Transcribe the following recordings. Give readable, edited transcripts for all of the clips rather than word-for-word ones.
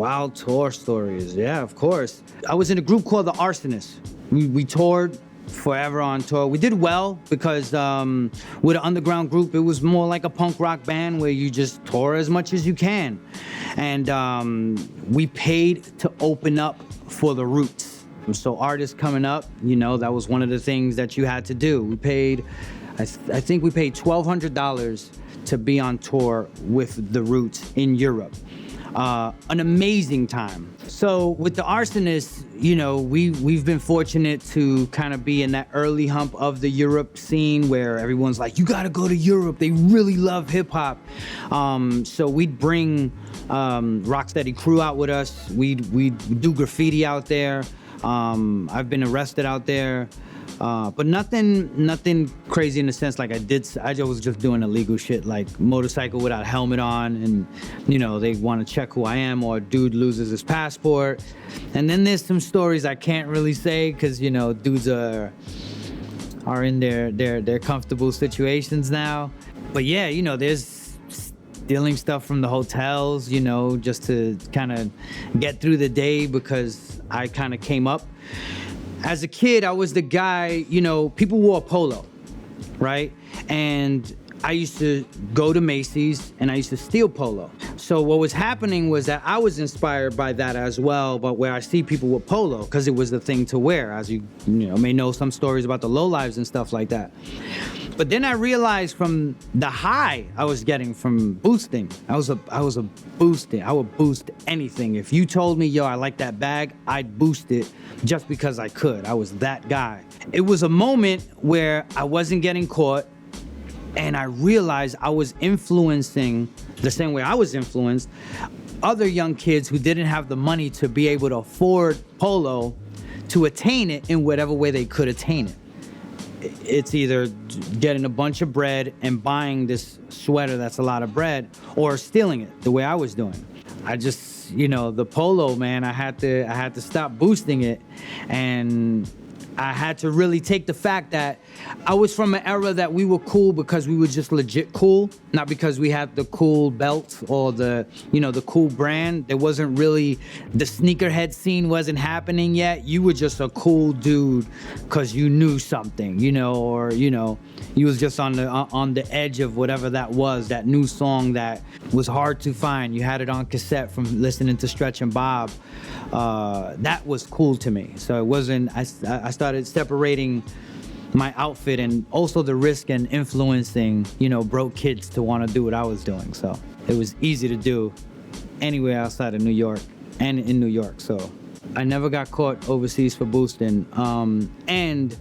Wild tour stories, yeah, of course. I was in a group called the Arsonists. We toured forever on tour. We did well because with an underground group, it was more like a punk rock band where you just tour as much as you can. And we paid to open up for the Roots. So artists coming up, you know, that was one of the things that you had to do. We paid, I think we paid $1,200 to be on tour with the Roots in Europe. An amazing time. So with the Arsonists, you know, we've been fortunate to kind of be in that early hump of the Europe scene where everyone's like, you gotta go to Europe. They really love hip hop. So we'd bring Rocksteady Crew out with us. We'd do graffiti out there. I've been arrested out there. But nothing crazy in the sense like I was just doing illegal shit like motorcycle without helmet on, and you know, they want to check who I am, or a dude loses his passport. And then there's some stories I can't really say because, you know, dudes are in their comfortable situations now. But yeah, you know, there's stealing stuff from the hotels, you know, just to kind of get through the day because I kind of came up. As a kid, I was the guy, you know, people wore polo, right? And I used to go to Macy's and I used to steal polo. So what was happening was that I was inspired by that as well, but where I see people with polo, because it was the thing to wear, as you know, may know some stories about the lowlives and stuff like that. But then I realized from the high I was getting from boosting, I was a boosting. I would boost anything. If you told me, yo, I like that bag, I'd boost it just because I could. I was that guy. It was a moment where I wasn't getting caught, and I realized I was influencing, the same way I was influenced, other young kids who didn't have the money to be able to afford polo to attain it in whatever way they could attain it. It's either getting a bunch of bread and buying this sweater that's a lot of bread, or stealing it the way I was doing. I just, you know, the polo, man, I had to stop boosting it, and I had to really take the fact that I was from an era that we were cool because we were just legit cool, not because we had the cool belt or the, you know, the cool brand. There wasn't really, the sneakerhead scene wasn't happening yet. You were just a cool dude because you knew something, you know, or, you know, you was just on the edge of whatever that was, that new song that was hard to find. You had it on cassette from listening to Stretch and Bob. That was cool to me. So it wasn't, I started separating my outfit and also the risk and influencing, you know, broke kids to want to do what I was doing. So it was easy to do anywhere outside of New York and in New York. So I never got caught overseas for boosting. And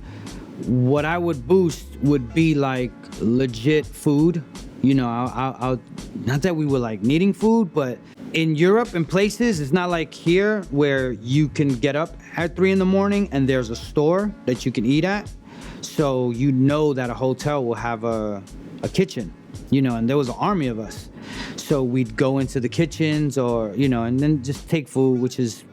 what I would boost would be like legit food. You know, I'll not that we were like needing food, but in Europe and places, it's not like here where you can get up at 3 in the morning and there's a store that you can eat at. So you know that a hotel will have a kitchen, you know, and there was an army of us. So we'd go into the kitchens or, you know, and then just take food, which is,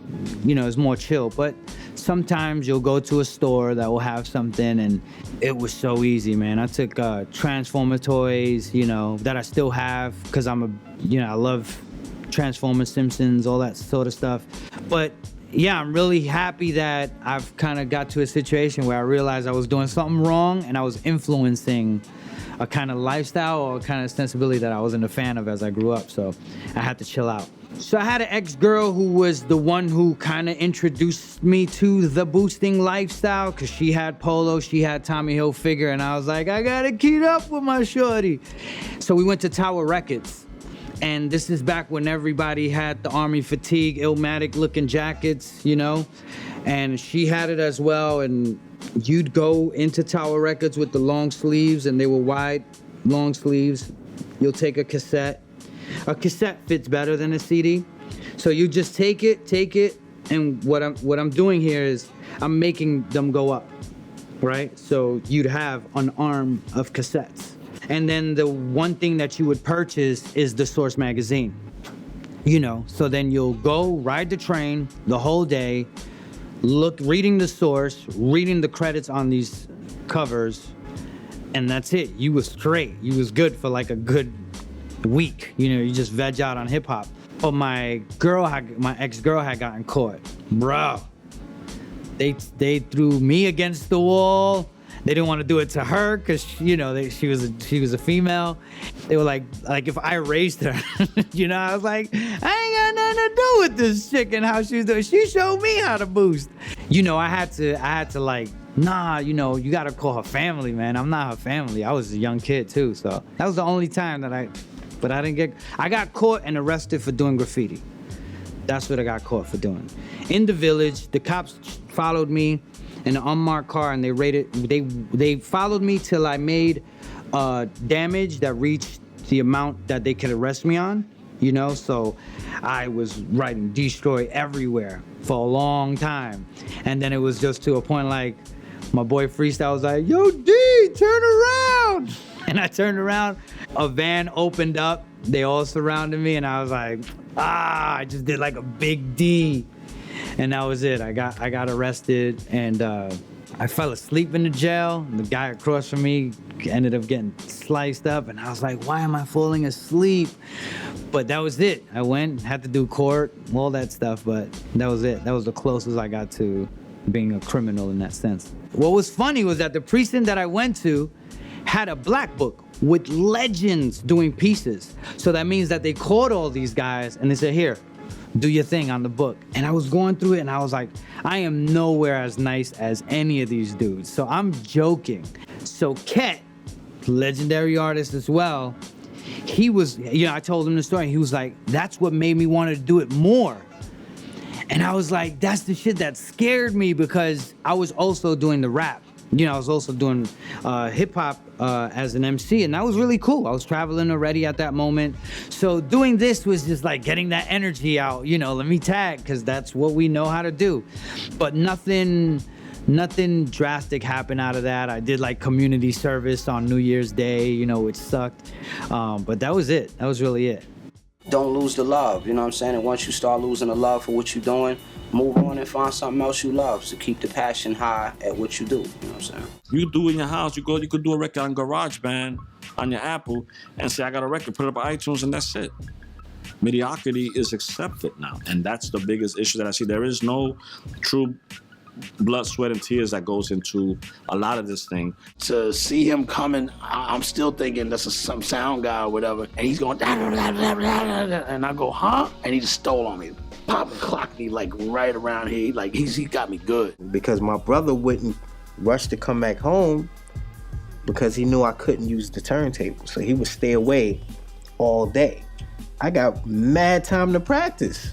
you know, is more chill. But sometimes you'll go to a store that will have something, and it was so easy, man. I took Transformer toys, you know, that I still have because I'm I love Transformers, Simpsons, all that sort of stuff. But yeah, I'm really happy that I've kind of got to a situation where I realized I was doing something wrong and I was influencing a kind of lifestyle or a kind of sensibility that I wasn't a fan of as I grew up. So I had to chill out. So I had an ex-girl who was the one who kind of introduced me to the boosting lifestyle, because she had polo, she had Tommy Hilfiger, and I was like, I gotta keep up with my shorty. So we went to Tower Records. And this is back when everybody had the Army fatigue, Illmatic looking jackets, you know? And she had it as well, and you'd go into Tower Records with the long sleeves, and they were wide, long sleeves. You'll take a cassette. A cassette fits better than a CD. So you just take it, and what I'm doing here is I'm making them go up, right? So you'd have an arm of cassettes. And then the one thing that you would purchase is the Source magazine, you know? So then you'll go ride the train the whole day, reading the Source, reading the credits on these covers, and that's it. You was straight. You was good for like a good week. You know, you just veg out on hip hop. But my ex-girl had gotten caught. Bro, they threw me against the wall. They didn't want to do it to her because she was a female. They were like if I raised her, I was like, I ain't got nothing to do with this chick and how she's doing. She showed me how to boost. I had to like, nah, you gotta call her family, man. I'm not her family. I was a young kid too, so that was the only time that I got caught and arrested for doing graffiti. That's what I got caught for doing. In the village, the cops followed me in an unmarked car, and they followed me till I made damage that reached the amount that they could arrest me on, so I was writing D-Stroy everywhere for a long time. And then it was just to a point like my boy Freestyle was like, yo D, turn around. And I turned around, a van opened up, they all surrounded me, and I was like, I just did like a big D. And that was it. I got arrested, and I fell asleep in the jail. The guy across from me ended up getting sliced up, and I was like, why am I falling asleep? But that was it. I went, had to do court, all that stuff, but that was it. That was the closest I got to being a criminal in that sense. What was funny was that the precinct that I went to had a black book with legends doing pieces. So that means that they caught all these guys, and they said, here, do your thing on the book. And I was going through it, and I was like, I am nowhere as nice as any of these dudes. So I'm joking. So Ket, legendary artist as well, he was, I told him the story. He was like, that's what made me want to do it more. And I was like, that's the shit that scared me, because I was also doing the rap. I was also doing hip hop as an MC, and that was really cool. I was traveling already at that moment. So doing this was just like getting that energy out, let me tag, because that's what we know how to do. But nothing drastic happened out of that. I did like community service on New Year's Day, which sucked. But that was it. That was really it. Don't lose the love, And once you start losing the love for what you're doing, move on and find something else you love. So keep the passion high at what you do, You do in your house, you could do a record on GarageBand, on your Apple, and say, I got a record, put it up on iTunes, and that's it. Mediocrity is accepted now, and that's the biggest issue that I see. There is no true blood, sweat, and tears that goes into a lot of this thing. To see him coming, I'm still thinking that's some sound guy or whatever, and he's going, and I go, huh? And he just stole on me. Pop and clocked me like right around here. Like he got me good. Because my brother wouldn't rush to come back home because he knew I couldn't use the turntable. So he would stay away all day. I got mad time to practice.